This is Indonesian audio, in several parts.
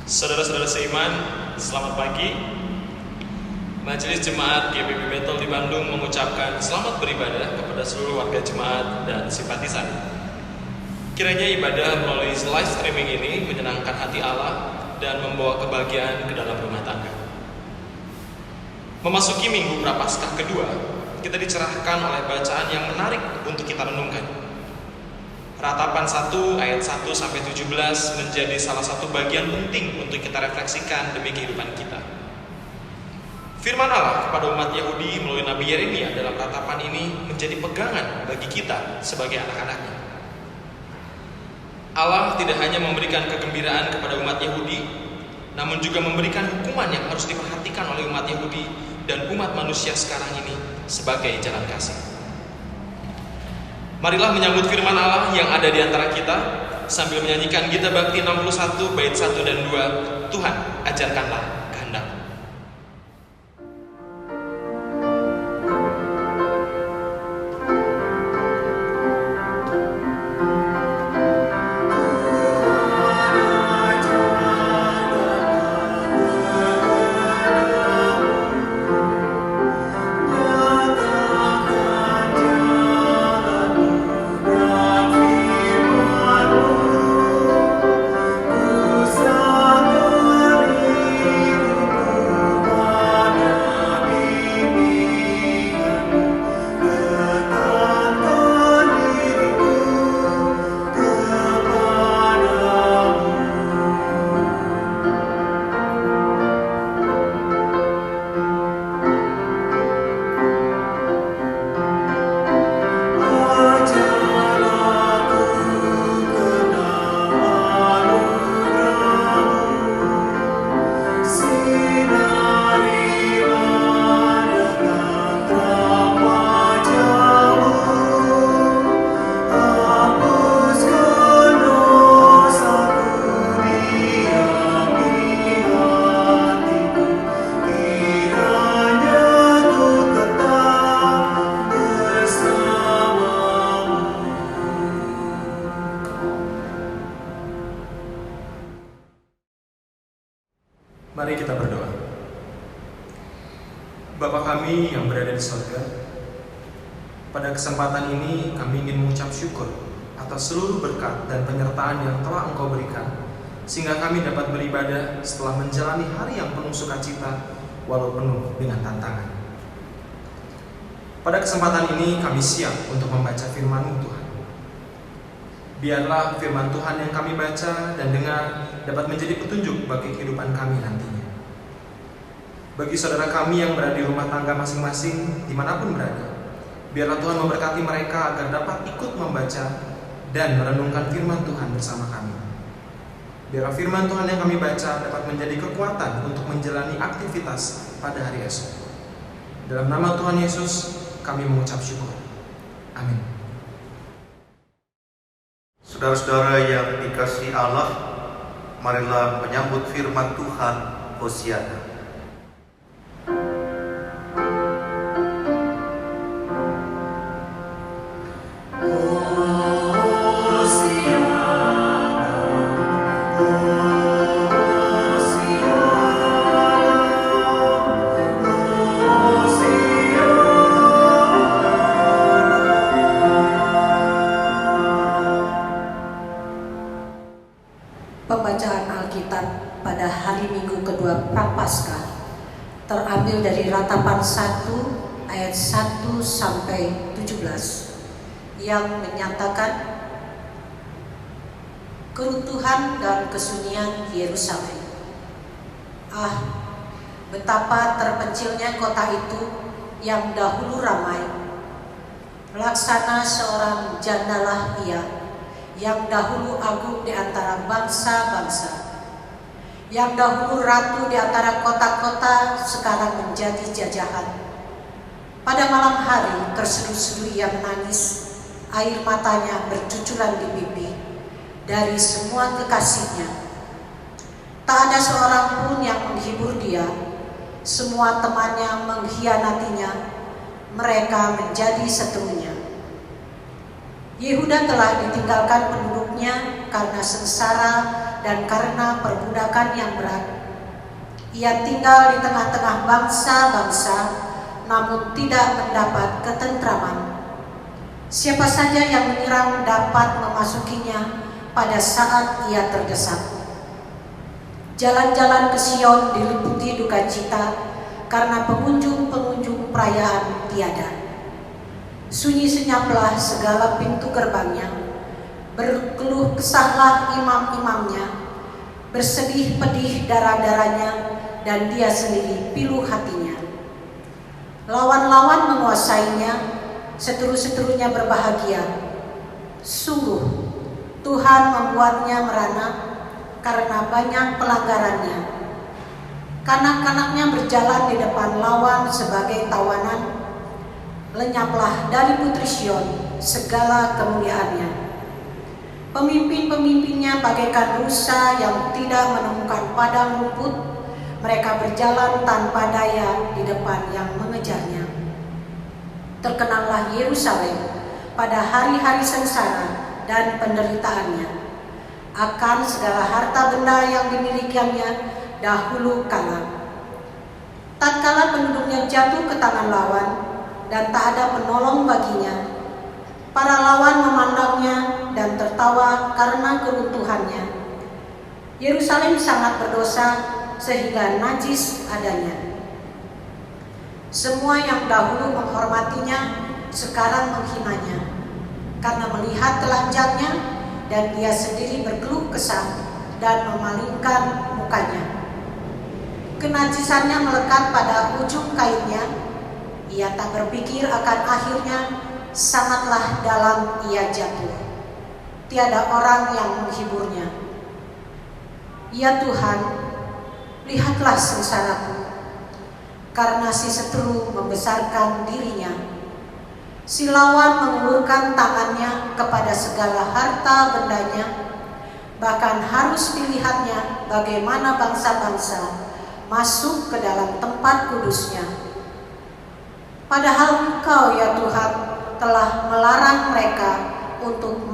Saudara-saudara seiman, selamat pagi. Majelis Jemaat GBB Betel di Bandung mengucapkan selamat beribadah kepada seluruh warga jemaat dan simpatisan. Kiranya ibadah melalui live streaming ini menyenangkan hati Allah dan membawa kebahagiaan ke dalam rumah tangga. Memasuki Minggu Prapaskah kedua, kita dicerahkan oleh bacaan yang menarik untuk kita renungkan. Ratapan 1 ayat 1 sampai 17 menjadi salah satu bagian penting untuk kita refleksikan demi kehidupan kita. Firman Allah kepada umat Yahudi melalui Nabi Yeremia dalam ratapan ini menjadi pegangan bagi kita sebagai anak-anaknya. Allah tidak hanya memberikan kegembiraan kepada umat Yahudi, namun juga memberikan hukuman yang harus diperhatikan oleh umat Yahudi dan umat manusia sekarang ini sebagai jalan kasih. Marilah menyambut firman Allah yang ada di antara kita sambil menyanyikan Gita Bakti 61 bait 1 dan 2, Tuhan ajarkanlah kehendak-Mu. Mari kita berdoa. Bapa kami yang berada di surga, pada kesempatan ini kami ingin mengucap syukur atas seluruh berkat dan penyertaan yang telah Engkau berikan, sehingga kami dapat beribadah setelah menjalani hari yang penuh sukacita walau penuh dengan tantangan. Pada kesempatan ini kami siap untuk membaca firman-Mu Tuhan. Biarlah firman Tuhan yang kami baca dan dengar dapat menjadi petunjuk bagi kehidupan kami nantinya. Bagi saudara kami yang berada di rumah tangga masing-masing, dimanapun berada, biarlah Tuhan memberkati mereka agar dapat ikut membaca dan merenungkan firman Tuhan bersama kami. Biarlah firman Tuhan yang kami baca dapat menjadi kekuatan untuk menjalani aktivitas pada hari esok. Dalam nama Tuhan Yesus, kami mengucap syukur. Amin. Saudara-saudara yang dikasihi Allah, marilah menyambut firman Tuhan. Hosiana. Pembacaan Alkitab pada hari Minggu kedua Prapaskah terambil dari Ratapan 1 ayat 1 sampai 17 yang menyatakan keruntuhan dan kesunyian Yerusalem. Betapa terpencilnya kota itu yang dahulu ramai. Laksana seorang jandalah ia yang dahulu agung di antara bangsa-bangsa, yang dahulu ratu di antara kota-kota, sekarang menjadi jajahan. Pada malam hari terseduh-seduh ia menangis, air matanya bercucuran di pipi dari semua kekasihnya. Tak ada seorang pun yang menghibur dia, semua temannya mengkhianatinya, mereka menjadi seterunya. Yehuda telah ditinggalkan penduduknya karena sengsara dan karena perbudakan yang berat. Ia tinggal di tengah-tengah bangsa-bangsa, namun tidak mendapat ketentraman. Siapa saja yang menyerang dapat memasukinya pada saat ia terdesak. Jalan-jalan ke Sion diliputi duka cita karena pengunjung-pengunjung perayaan tiada. Sunyi senyaplah segala pintu gerbangnya, berkeluh kesahlah imam-imamnya, bersedih pedih darah-darahnya, dan dia sendiri pilu hatinya. Lawan-lawan menguasainya, seteru-seterunya berbahagia. Sungguh, Tuhan membuatnya merana karena banyak pelanggarannya. Kanak-kanaknya berjalan di depan lawan sebagai tawanan. Lenyaplah dari putri Sion segala kemuliaannya. Pemimpin-pemimpinnya bagaikan rusa yang tidak menemukan padang rumput. Mereka berjalan tanpa daya di depan yang mengejarnya. Terkenanglah Yerusalem pada hari-hari sengsara dan penderitaannya akan segala harta benda yang dimilikinya dahulu kala. Tatkala penduduknya jatuh ke tangan lawan dan tak ada penolong baginya, para lawan memandangnya dan tertawa karena keruntuhannya. Yerusalem sangat berdosa sehingga najis adanya. Semua yang dahulu menghormatinya sekarang menghinanya karena melihat telanjangnya, dan dia sendiri berkeluh kesah dan memalingkan mukanya. Kenajisannya melekat pada ujung kainnya. Ia tak berpikir akan akhirnya, sangatlah dalam ia jatuh. Tiada orang yang menghiburnya. Ya Tuhan, lihatlah sengsaraku, karena si seteru membesarkan dirinya. Si lawan mengulurkan tangannya kepada segala harta bendanya, bahkan harus dilihatnya bagaimana bangsa-bangsa masuk ke dalam tempat kudusnya. Padahal Engkau ya Tuhan telah melarang mereka untuk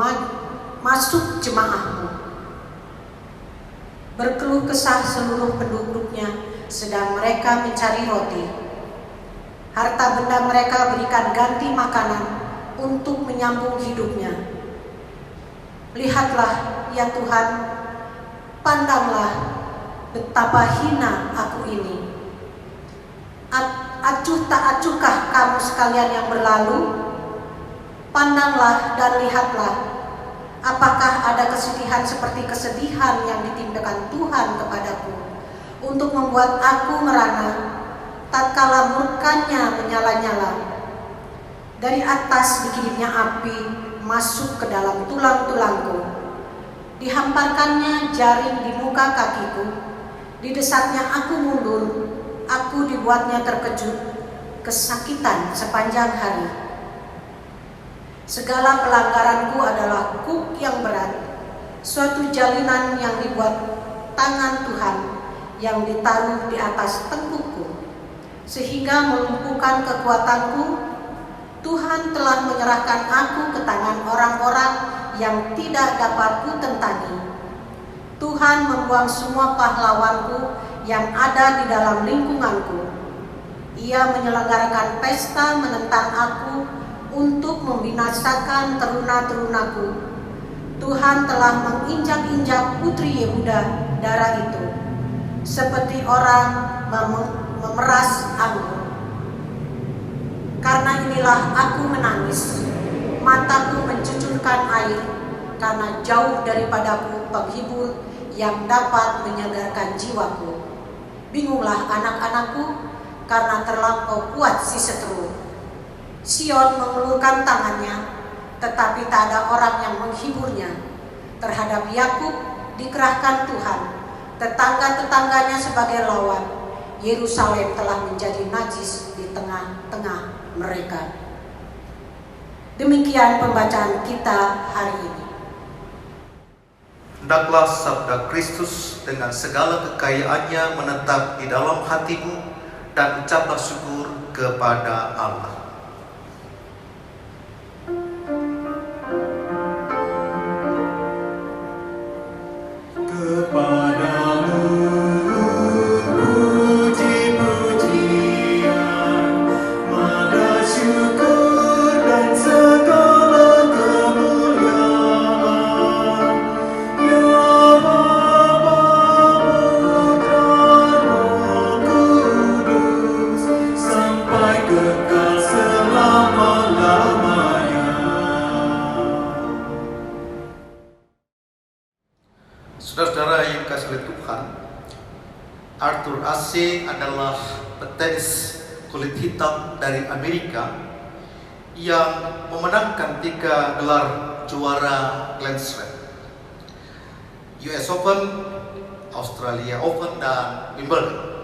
masuk jemaah-Mu. Berkeluh kesah seluruh penduduknya sedang mereka mencari roti. Harta benda mereka berikan ganti makanan untuk menyambung hidupnya. Lihatlah ya Tuhan, pandanglah betapa hina aku ini. Acuh tak acuhkah kamu sekalian yang berlalu? Pandanglah dan lihatlah, apakah ada kesedihan seperti kesedihan yang ditimpakan Tuhan kepadaku, untuk membuat aku merana tatkala murkanya menyala-nyala. Dari atas dikirimnya api masuk ke dalam tulang-tulangku. Dihamparkannya jaring di muka kakiku. Didesaknya aku mundur. Aku dibuatnya terkejut, kesakitan sepanjang hari. Segala pelanggaranku adalah kuk yang berat, suatu jalinan yang dibuat tangan Tuhan yang ditaruh di atas tengkukku, sehingga melumpuhkan kekuatanku. Tuhan telah menyerahkan aku ke tangan orang-orang yang tidak dapat kutentangi. Tuhan membuang semua pahlawanku yang ada di dalam lingkunganku. Ia menyelenggarakan pesta menentang aku untuk membinasakan teruna-terunaku. Tuhan telah menginjak-injak putri Yehuda darah itu, seperti orang memeras anggur. Karena inilah aku menangis, mataku mencucurkan air, karena jauh daripadaku penghibur yang dapat menyegarkan jiwaku. Bingunglah anak-anakku, karena terlampau kuat si seteru. Sion mengulurkan tangannya, tetapi tak ada orang yang menghiburnya. Terhadap Yakub dikerahkan Tuhan, tetangga-tetangganya sebagai lawan. Yerusalem telah menjadi najis di tengah-tengah mereka. Demikian pembacaan kita hari ini. Hendaklah sabda Kristus dengan segala kekayaannya menetap di dalam hatimu, dan ucaplah syukur kepada Allah. Ke Saudara-saudara yang dikasihi oleh Tuhan, Arthur Ashe adalah petenis kulit hitam dari Amerika yang memenangkan 3 gelar juara Grand Slam, US Open, Australia Open, dan Wimbledon.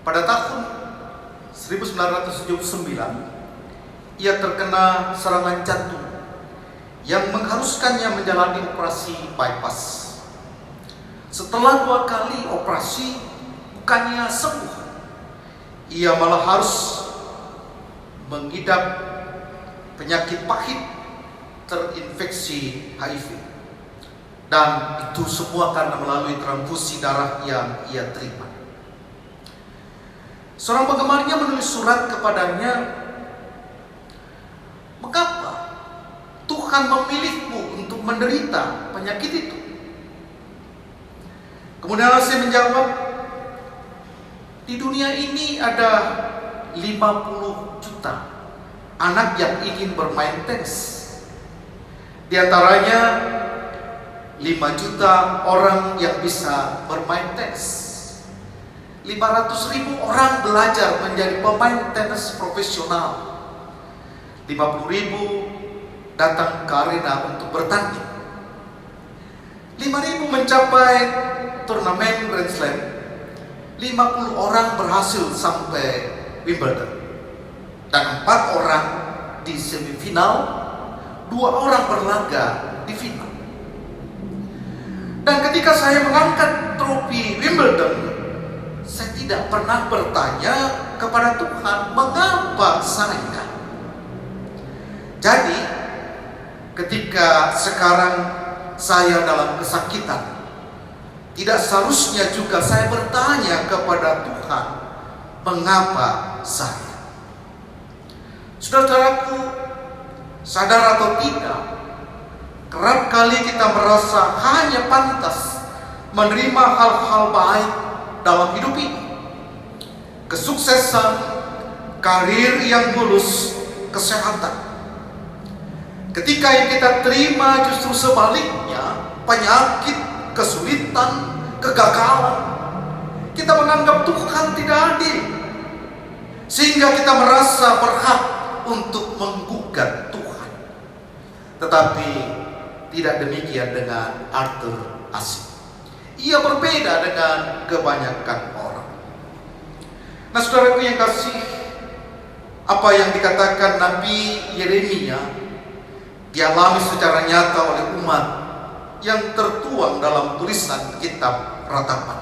Pada tahun 1979, ia terkena serangan jantung yang mengharuskannya menjalani operasi bypass. Setelah 2 kali operasi, bukannya sembuh, ia malah harus mengidap penyakit pahit terinfeksi HIV. Dan itu semua karena melalui transfusi darah yang ia terima. Seorang penggemarnya menulis surat kepadanya, "Mengapa Tuhan memilihmu untuk menderita penyakit itu?" Kemudian saya menjawab, "Di dunia ini ada 50 juta anak yang ingin bermain tenis. Di antaranya 5 juta orang yang bisa bermain tenis. 500.000 orang belajar menjadi pemain tenis profesional. 50.000 datang ke arena untuk bertanding. 5.000 mencapai turnamen Grand Slam. 50 orang berhasil sampai Wimbledon. Dan 4 orang di semifinal, 2 orang berlaga di final. Dan ketika saya mengangkat trofi Wimbledon, saya tidak pernah bertanya kepada Tuhan, mengapa saya?" Jadi, ketika sekarang saya dalam kesakitan, tidak seharusnya juga saya bertanya kepada Tuhan, mengapa saya? Saudara-saudaraku, sadar atau tidak, kerap kali kita merasa hanya pantas menerima hal-hal baik dalam hidup ini. Kesuksesan, karir yang mulus, kesehatan. Ketika yang kita terima justru sebaliknya, penyakit, kesulitan, kegagalan. Kita menganggap Tuhan tidak adil, sehingga kita merasa berhak untuk menggugat Tuhan. Tetapi tidak demikian dengan Arthur Ashe. Ia berbeda dengan kebanyakan orang. Nah, saudaraku yang kasih, apa yang dikatakan Nabi Yeremia dialami secara nyata oleh umat yang tertuang dalam tulisan kitab Ratapan.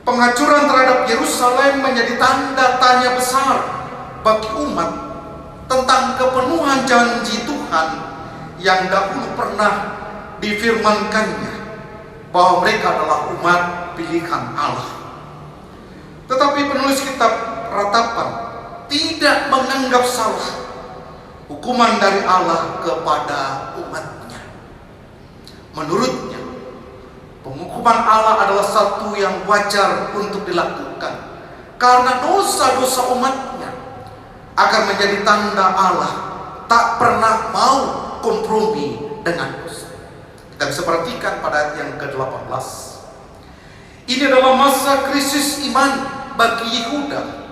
Penghancuran terhadap Yerusalem menjadi tanda tanya besar bagi umat tentang kepenuhan janji Tuhan yang dahulu pernah difirmankannya, bahwa mereka adalah umat pilihan Allah. Tetapi penulis kitab Ratapan tidak menganggap salah hukuman dari Allah kepada umatnya. Menurutnya, penghukuman Allah adalah satu yang wajar untuk dilakukan karena dosa-dosa umatnya, akan menjadi tanda Allah tak pernah mau kompromi dengan dosa. Kita bisa perhatikan pada ayat yang ke-18. Ini adalah masa krisis iman bagi Yehuda.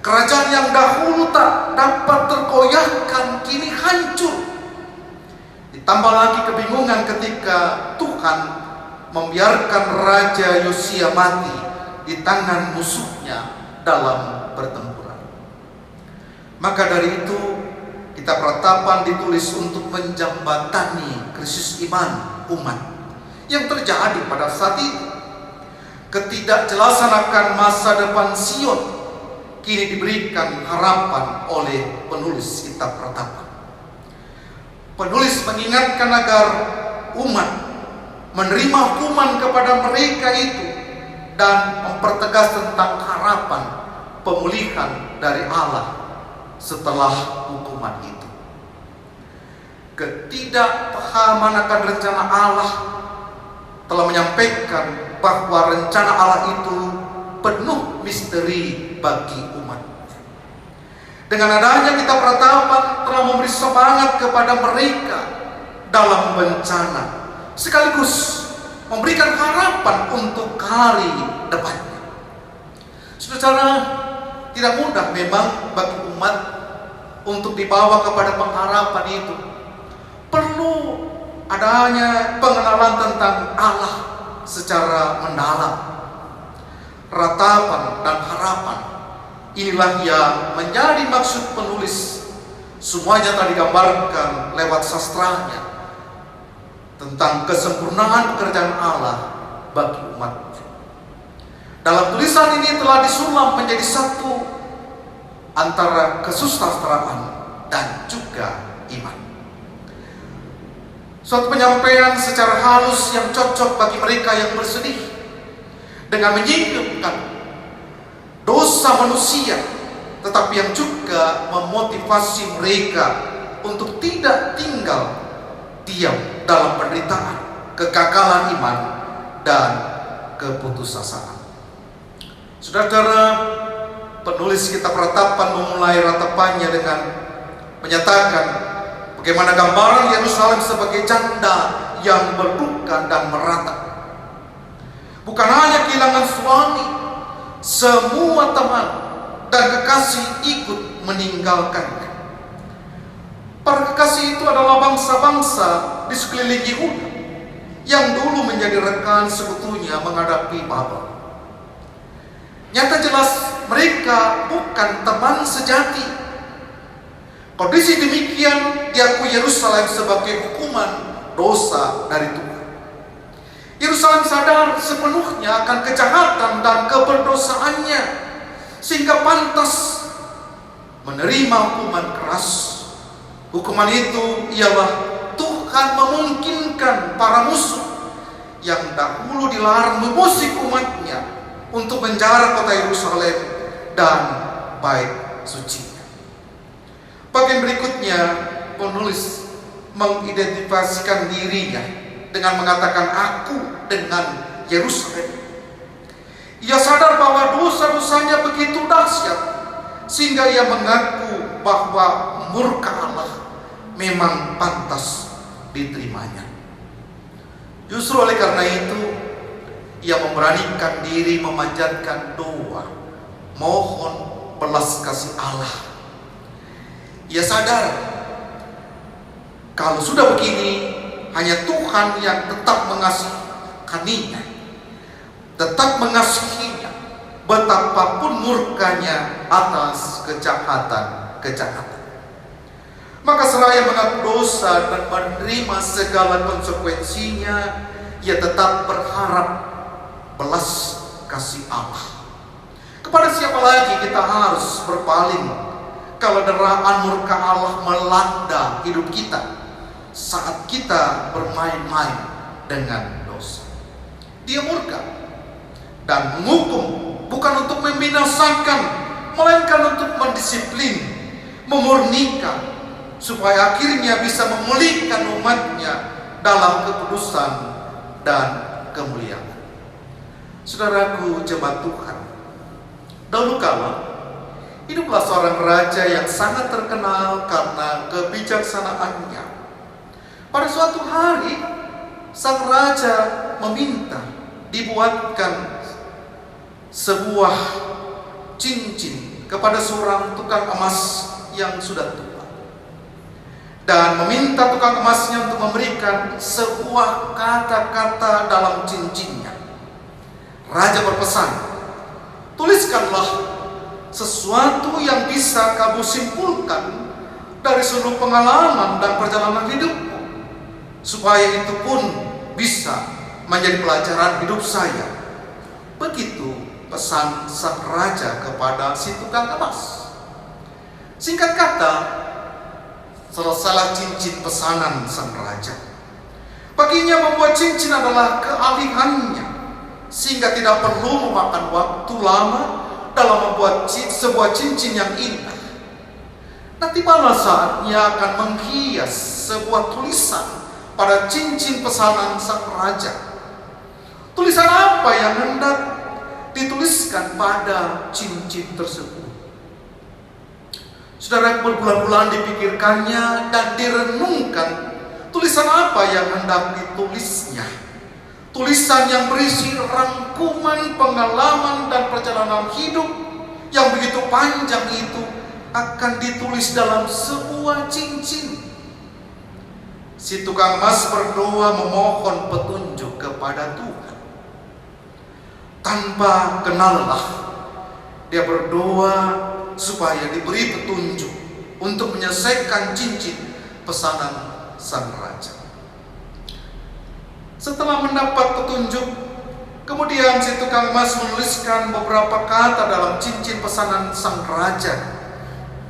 Kerajaan yang dahulu tak dapat tergoyahkan kini hancur. Ditambah lagi kebingungan ketika Tuhan membiarkan Raja Yosia mati di tangan musuhnya dalam pertempuran. Maka dari itu, kitab Ratapan ditulis untuk menjembatani krisis iman umat yang terjadi pada saat itu. Ketidakjelasan akan masa depan Sion kini diberikan harapan oleh penulis kitab Ratapan. Penulis mengingatkan agar umat menerima hukuman kepada mereka itu dan mempertegas tentang harapan pemulihan dari Allah setelah hukuman itu. Ketidakpahaman akan rencana Allah telah menyampaikan bahwa rencana Allah itu penuh misteri bagi umat. Dengan adanya kitab Ratapan telah memberi semangat kepada mereka dalam bencana sekaligus memberikan harapan untuk hari depannya. Saudara, tidak mudah memang bagi umat untuk dibawa kepada pengharapan itu. Perlu adanya pengenalan tentang Allah secara mendalam. Ratapan dan harapan inilah yang menjadi maksud penulis. Semuanya tadi digambarkan lewat sastranya tentang kesempurnaan pekerjaan Allah bagi umat. Dalam tulisan ini telah disulam menjadi satu antara kesusastraan dan juga iman. Suatu penyampaian secara halus yang cocok bagi mereka yang bersedih dengan menyingkapkan dosa manusia, tetapi yang juga memotivasi mereka untuk tidak tinggal diam dalam penderitaan, kegagalan iman, dan keputusasaan. Saudara-saudara, penulis kitab Ratapan memulai ratapannya dengan menyatakan bagaimana gambaran Yerusalem sebagai janda yang berduka dan meratap. Bukan hanya kehilangan suami, semua teman dan kekasih ikut meninggalkannya. Para kekasih itu adalah bangsa-bangsa di sekeliling Yehuda yang dulu menjadi rekan sekutunya menghadapi Babel. Nyata jelas mereka bukan teman sejati. Kondisi demikian diakui Yerusalem sebagai hukuman dosa dari Tuhan. Yerusalem sadar sepenuhnya akan kejahatan dan keberdosaannya, sehingga pantas menerima hukuman keras. Hukuman itu ialah Tuhan memungkinkan para musuh yang dahulu dilarang mengusik umatnya untuk menjara kota Yerusalem dan bait sucinya. Bagian berikutnya, penulis mengidentifikasikan dirinya dengan mengatakan aku dengan Yerusalem. Ia sadar bahwa dosa-dosanya begitu dahsyat sehingga ia mengaku bahwa murka Allah memang pantas diterimanya. Justru oleh karena itu ia memberanikan diri memanjatkan doa, mohon belas kasih Allah. Ia sadar kalau sudah begini, hanya Tuhan yang tetap mengasihinya, tetap mengasihinya, betapapun murkanya atas kejahatan. Maka seraya mengaku dosa dan menerima segala konsekuensinya, ia tetap berharap belas kasih Allah. Kepada siapa lagi kita harus berpaling kalau deraan murka Allah melanda hidup kita saat kita bermain-main dengan dosa? Dia murka dan menghukum bukan untuk membinasakan, melainkan untuk mendisiplin, memurnikan, supaya akhirnya bisa memulihkan umatnya dalam kekudusan dan kemuliaan. Saudaraku jemaat Tuhan, dahulu kala hiduplah seorang raja yang sangat terkenal karena kebijaksanaannya. Pada suatu hari, sang raja meminta dibuatkan sebuah cincin kepada seorang tukang emas yang sudah tua, dan meminta tukang emasnya untuk memberikan sebuah kata-kata dalam cincinnya. Raja berpesan, tuliskanlah sesuatu yang bisa kamu simpulkan dari seluruh pengalaman dan perjalanan hidupmu, supaya itu pun bisa menjadi pelajaran hidup saya. Begitu pesan sang raja kepada si tukang emas. Singkat kata, selesailah cincin pesanan sang raja. Baginya membuat cincin adalah keahliannya, sehingga tidak perlu memakan waktu lama dalam membuat sebuah cincin yang indah. Nanti pada saatnya akan menghias sebuah tulisan pada cincin pesanan sang raja. Tulisan apa yang hendak dituliskan pada cincin tersebut? Saudara, berbulan-bulan dipikirkannya dan direnungkan Tulisan apa yang hendak ditulisnya? Tulisan yang berisi rangkuman pengalaman dan perjalanan hidup yang begitu panjang itu akan ditulis dalam sebuah cincin. Si tukang emas berdoa memohon petunjuk kepada Tuhan. Tanpa kenallah, dia berdoa supaya diberi petunjuk untuk menyelesaikan cincin pesanan sang raja. Setelah mendapat petunjuk, kemudian si tukang emas menuliskan beberapa kata dalam cincin pesanan sang raja,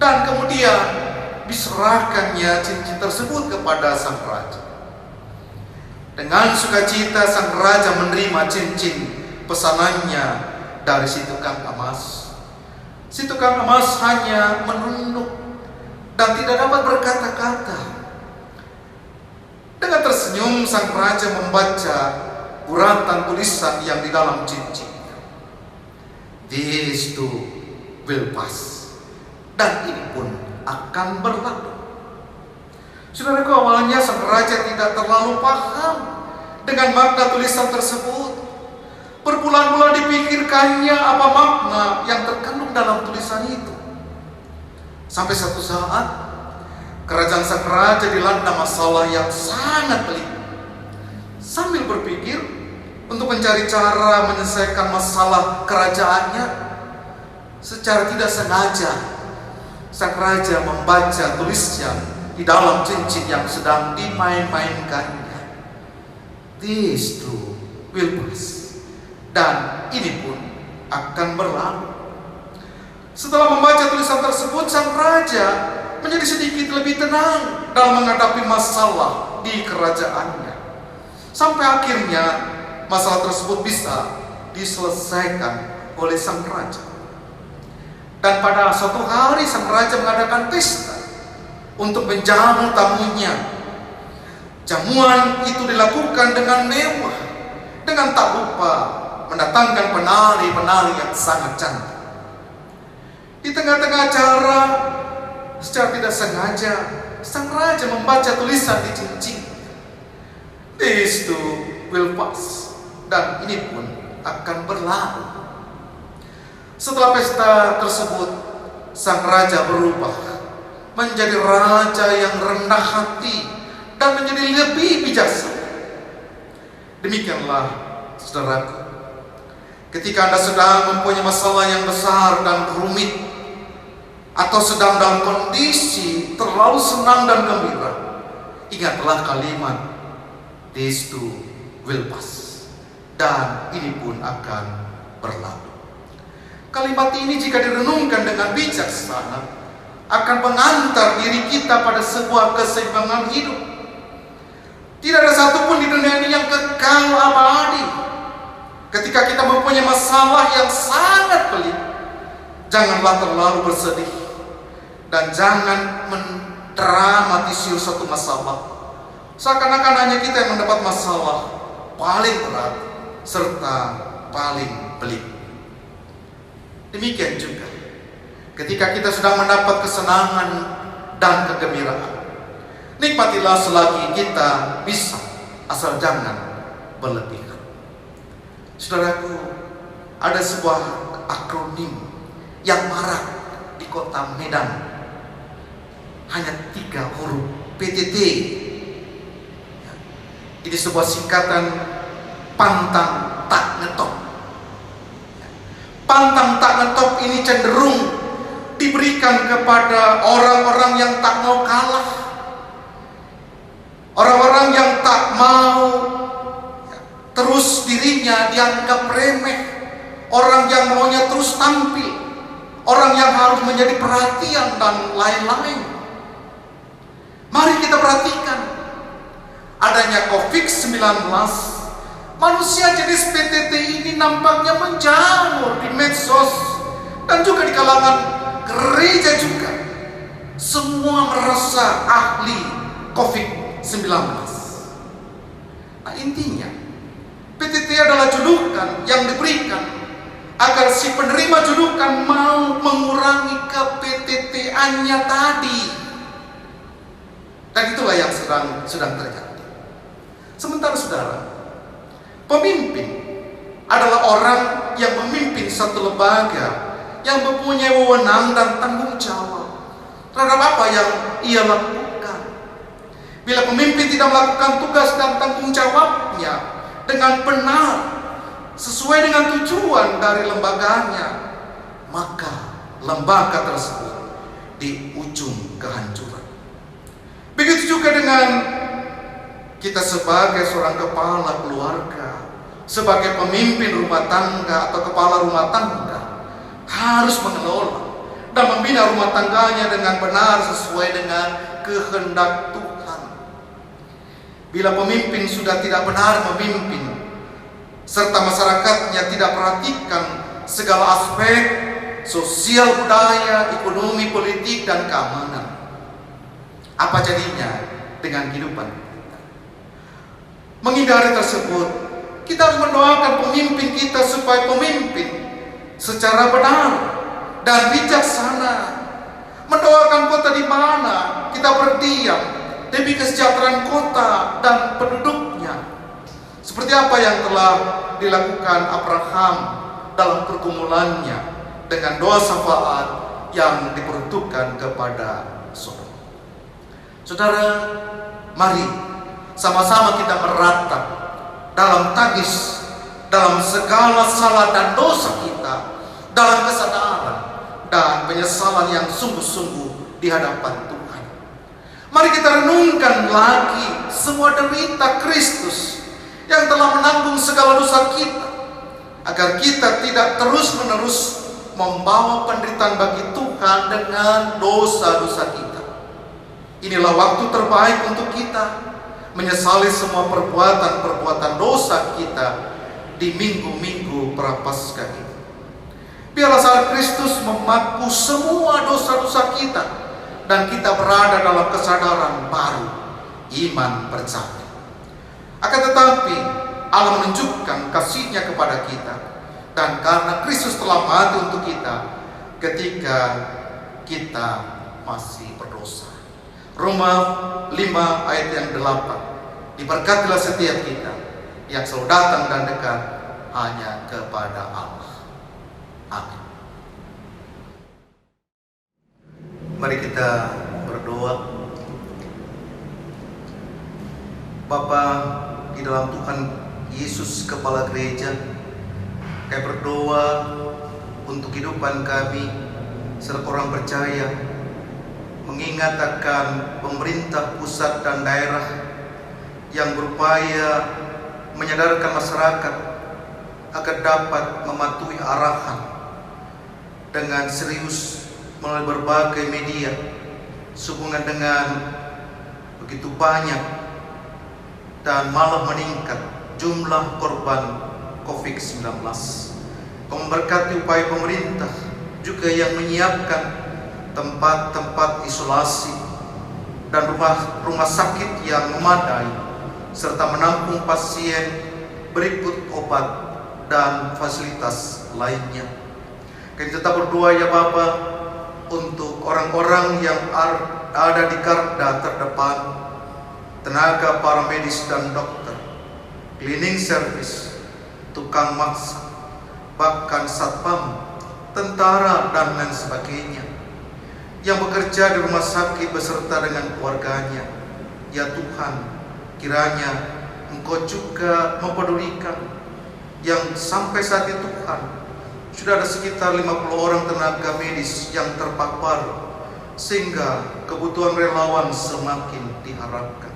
dan kemudian diserahkannya cincin tersebut kepada sang raja. Dengan sukacita sang raja menerima cincin pesanannya dari si tukang emas. Si tukang emas hanya menunduk dan tidak dapat berkata-kata. Dengan tersenyum sang raja membaca uratan tulisan yang di dalam cincin. This too will pass. Dan ini pun akan berlalu. Saudaraku, awalnya sang raja tidak terlalu paham dengan makna tulisan tersebut. Berbulan-bulan dipikirkannya apa makna yang terkandung dalam tulisan itu. Sampai satu saat kerajaan sang raja dilanda masalah yang sangat pelik. Sambil berpikir untuk mencari cara menyelesaikan masalah kerajaannya, secara tidak sengaja sang raja membaca tulisan di dalam cincin yang sedang dimain-mainkannya. This too will pass. Dan ini pun akan berlalu. Setelah membaca tulisan tersebut, sang raja menjadi sedikit lebih tenang dalam menghadapi masalah di kerajaannya. Sampai akhirnya masalah tersebut bisa diselesaikan oleh sang raja. Dan pada suatu hari sang raja mengadakan pesta untuk menjamu tamunya. Jamuan itu dilakukan dengan mewah, dengan tak lupa mendatangkan penari-penari yang sangat cantik. Di tengah-tengah acara, secara tidak sengaja, sang raja membaca tulisan di cincin. This too will pass. Dan ini pun akan berlalu. Setelah pesta tersebut, sang raja berubah menjadi raja yang rendah hati dan menjadi lebih bijaksana. Demikianlah, saudaraku, ketika Anda sedang mempunyai masalah yang besar dan rumit, atau sedang dalam kondisi terlalu senang dan gembira, ingatlah kalimat this too will pass. Dan ini pun akan berlalu. Kalimat ini jika direnungkan dengan bijaksana akan mengantar diri kita pada sebuah keseimbangan hidup. Tidak ada satupun di dunia ini yang kekal abadi. Ketika kita mempunyai masalah yang sangat pelik, janganlah terlalu bersedih dan jangan mendramatisir suatu masalah seakan-akan hanya kita yang mendapat masalah paling berat serta paling pelik. Demikian juga ketika kita sedang mendapat kesenangan dan kegembiraan, nikmatilah selagi kita bisa, asal jangan berlebihan. Saudaraku, ada sebuah akronim yang marak di kota Medan. Hanya 3 huruf, PTT. Ini sebuah singkatan pantang tak ngetop. Pantang tak ngetop ini cenderung diberikan kepada orang-orang yang tak mau kalah, orang-orang yang tak mau terus dirinya dianggap remeh, orang yang maunya terus tampil, orang yang harus menjadi perhatian dan lain-lain. Mari kita perhatikan adanya COVID-19. Manusia jenis PTT ini nampaknya menjamur di medsos dan juga di kalangan gereja juga. Semua merasa ahli COVID-19. Nah, intinya PTT adalah julukan yang diberikan agar si penerima julukan mau mengurangi ke-PTT-annya tadi. Dan itulah yang sedang terjadi. Sementara saudara, pemimpin adalah orang yang memimpin satu lembaga yang mempunyai wewenang dan tanggung jawab terhadap apa yang ia lakukan. Bila pemimpin tidak melakukan tugas dan tanggung jawabnya dengan benar sesuai dengan tujuan dari lembaganya, maka lembaga tersebut di ujung kehancuran. Begitu juga dengan kita sebagai seorang kepala keluarga, sebagai pemimpin rumah tangga atau kepala rumah tangga, harus mengelola dan membina rumah tangganya dengan benar sesuai dengan kehendak Tuhan. Bila pemimpin sudah tidak benar memimpin, serta masyarakatnya tidak perhatikan segala aspek sosial, budaya, ekonomi, politik, dan keamanan, apa jadinya dengan kehidupan kita? Menghindari tersebut, kita harus mendoakan pemimpin kita supaya pemimpin secara benar dan bijaksana, mendoakan kota di mana kita berdiam demi kesejahteraan kota dan penduduknya, seperti apa yang telah dilakukan Abraham dalam pergumulannya dengan doa syafaat yang diperuntukkan kepada Sodom. Saudara, mari sama-sama kita meratap dalam tangis, dalam segala salah dan dosa kita, dalam kesadaran dan penyesalan yang sungguh-sungguh di hadapan Tuhan. Mari kita renungkan lagi semua derita Kristus yang telah menanggung segala dosa kita, agar kita tidak terus-menerus membawa penderitaan bagi Tuhan dengan dosa-dosa kita. Inilah waktu terbaik untuk kita menyesali semua perbuatan-perbuatan dosa kita di minggu-minggu Prapaskah ini. Biarlah saat Kristus memaku semua dosa-dosa kita dan kita berada dalam kesadaran baru, iman percaya. Akan tetapi Allah menunjukkan kasih-Nya kepada kita, dan karena Kristus telah mati untuk kita ketika kita masih berdosa. Roma 5 ayat yang 8. Diberkatilah setiap kita yang selalu datang dan dekat hanya kepada Allah. Amin. Mari kita berdoa. Bapa di dalam Tuhan Yesus Kepala Gereja, kami berdoa untuk kehidupan kami serta orang percaya, mengingat akan pemerintah pusat dan daerah yang berupaya menyadarkan masyarakat agar dapat mematuhi arahan dengan serius melalui berbagai media sehubungan dengan begitu banyak dan malah meningkat jumlah korban COVID-19. Kau memberkati upaya pemerintah juga yang menyiapkan tempat-tempat isolasi dan rumah sakit yang memadai, serta menampung pasien berikut obat dan fasilitas lainnya. Kami tetap berdoa ya Bapa untuk orang-orang yang ada di garda terdepan, tenaga para medis dan dokter, cleaning service, tukang masak, bahkan satpam, tentara dan lain sebagainya, yang bekerja di rumah sakit beserta dengan keluarganya. Ya Tuhan, kiranya Engkau juga mempedulikan yang sampai saat itu Tuhan sudah ada sekitar 50 orang tenaga medis yang terpapar, sehingga kebutuhan relawan semakin diharapkan.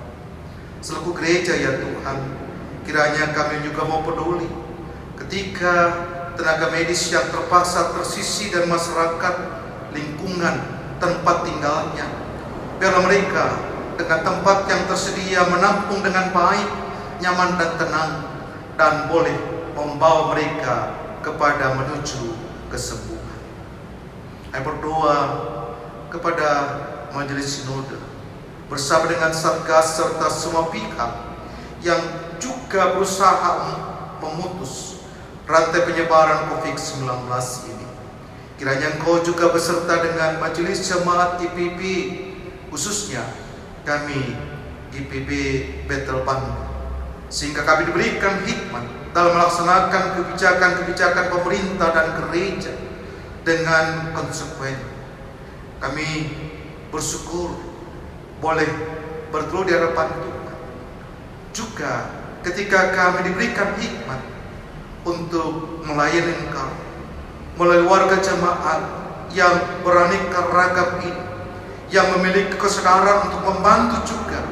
Selaku gereja ya Tuhan, kiranya kami juga mau peduli ketika tenaga medis yang terpaksa tersisih dari masyarakat, lingkungan tempat tinggalnya. Biarlah mereka dengan tempat yang tersedia menampung dengan baik, nyaman dan tenang, dan boleh membawa mereka kepada menuju kesembuhan. Saya berdoa kepada Majelis Sinode bersama dengan Satgas serta semua pihak yang juga berusaha memutus rantai penyebaran COVID-19 ini. Kiranya Engkau juga beserta dengan Majelis Jemaat IPB, khususnya kami GPB Bethel Bandung, sehingga kami diberikan hikmat dalam melaksanakan kebijakan-kebijakan pemerintah dan gereja dengan konsekuen. Kami bersyukur boleh berteduh di hadapan Tuhan. Juga ketika kami diberikan hikmat untuk melayani Engkau melalui warga jemaat yang beraneka ragam ini, yang memiliki kesadaran untuk membantu juga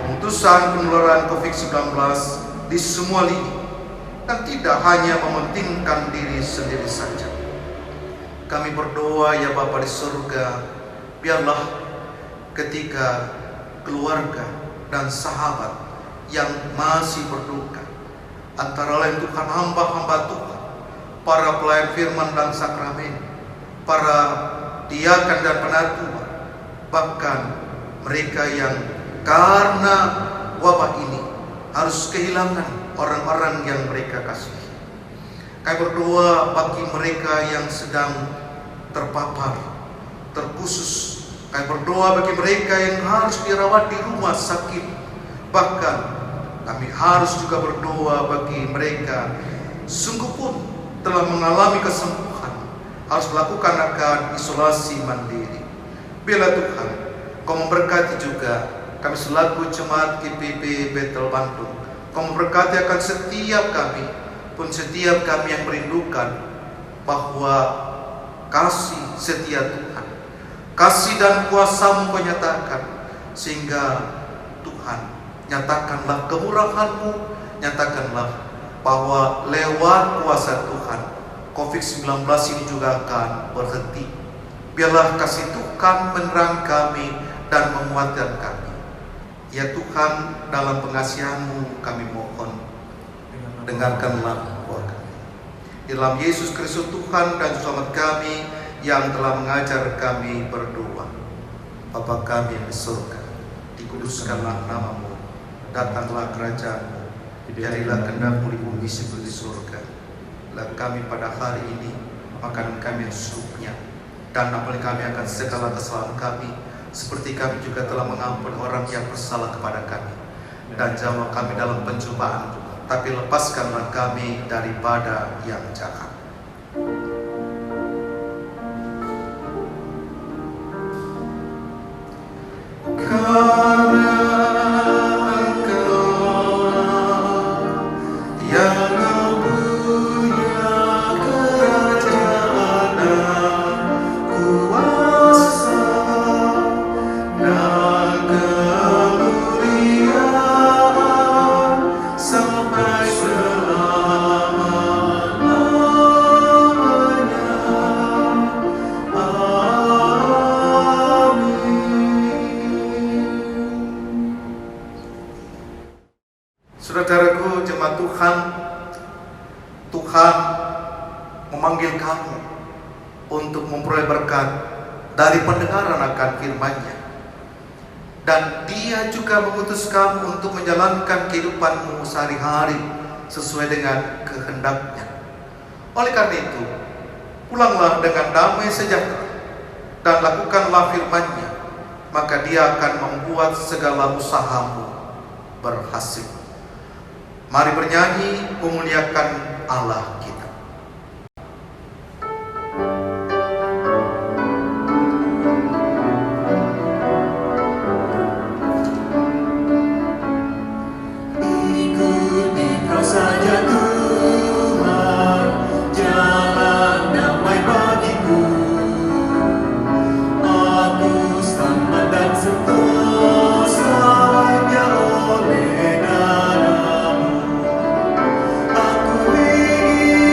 pemutusan penularan COVID-19 di semua lini, dan tidak hanya mementingkan diri sendiri saja. Kami berdoa ya Bapa di surga, biarlah ketika keluarga dan sahabat yang masih berduka, antara lain Tuhan hamba-hamba Tuhan, para pelayan firman dan sakramen, para diakan dan penatua, bahkan mereka yang karena wabah ini harus kehilangan orang-orang yang mereka kasihi. Kami berdoa bagi mereka yang sedang terpapar, terkhusus. Kami berdoa bagi mereka yang harus dirawat di rumah sakit. Bahkan kami harus juga berdoa bagi mereka sungguh pun telah mengalami kesembuhan, harus melakukan akan isolasi mandiri. Bila Tuhan Kau memberkati juga kami selaku jemaat GPB Bethel Bandung. Kau memberkati akan setiap kami, pun setiap kami yang merindukan bahwa kasih setia Tuhan, kasih dan kuasa-Mu Kau nyatakan, sehingga Tuhan nyatakanlah kemurahan-Mu, nyatakanlah bahwa lewat kuasa Tuhan COVID-19 ini juga akan berhenti. Biarlah kasih Tuhan menerang kami dan menguatkan kami. Ya Tuhan, dalam pengasihan-Mu kami mohon, dengarkanlah doa kami. Di dalam Yesus Kristus Tuhan dan Selamat kami yang telah mengajar kami berdoa. Bapa kami yang di surga, dikuduskanlah nama-Mu, datanglah kerajaan-Mu, jadilah kehendak-Mu di bumi seperti di surga. Lah kami pada hari ini makanan kami yang secukupnya, dan ampuni kami akan segala kesalahan kami, seperti kami juga telah mengampuni orang yang bersalah kepada kami. Dan janganlah kami dalam pencobaan, tapi lepaskanlah kami daripada yang jahat. Saudaraku jemaat Tuhan, Tuhan memanggil kamu untuk memperoleh berkat dari pendengaran akan firman-Nya. Dan Dia juga mengutus kamu untuk menjalankan kehidupanmu sehari-hari sesuai dengan kehendak-Nya. Oleh karena itu, pulanglah dengan damai sejahtera dan lakukanlah firman-Nya, maka Dia akan membuat segala usahamu berhasil. Mari bernyanyi memuliakan Allah kita. Ikuti Kau saja Tuhan, jalan damai bagiku. Aku selamat dan sentosa hanya oleh darah-Mu. Aku ingin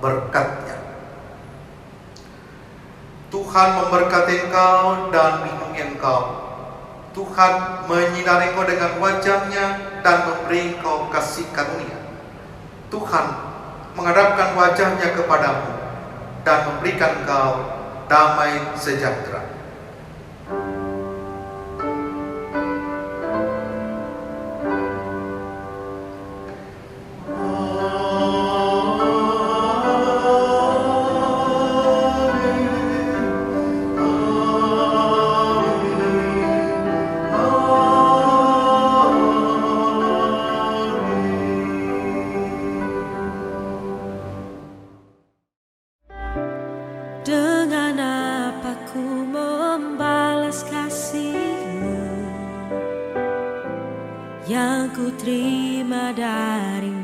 berkat-Nya. Tuhan memberkati engkau dan melindungi engkau. Tuhan menyinari engkau dengan wajah-Nya dan memberi engkau kasih karunia. Tuhan menghadapkan wajah-Nya kepadamu dan memberikan engkau damai sejahtera. Dengan apa ku membalas kasih-Mu yang ku terima darimu?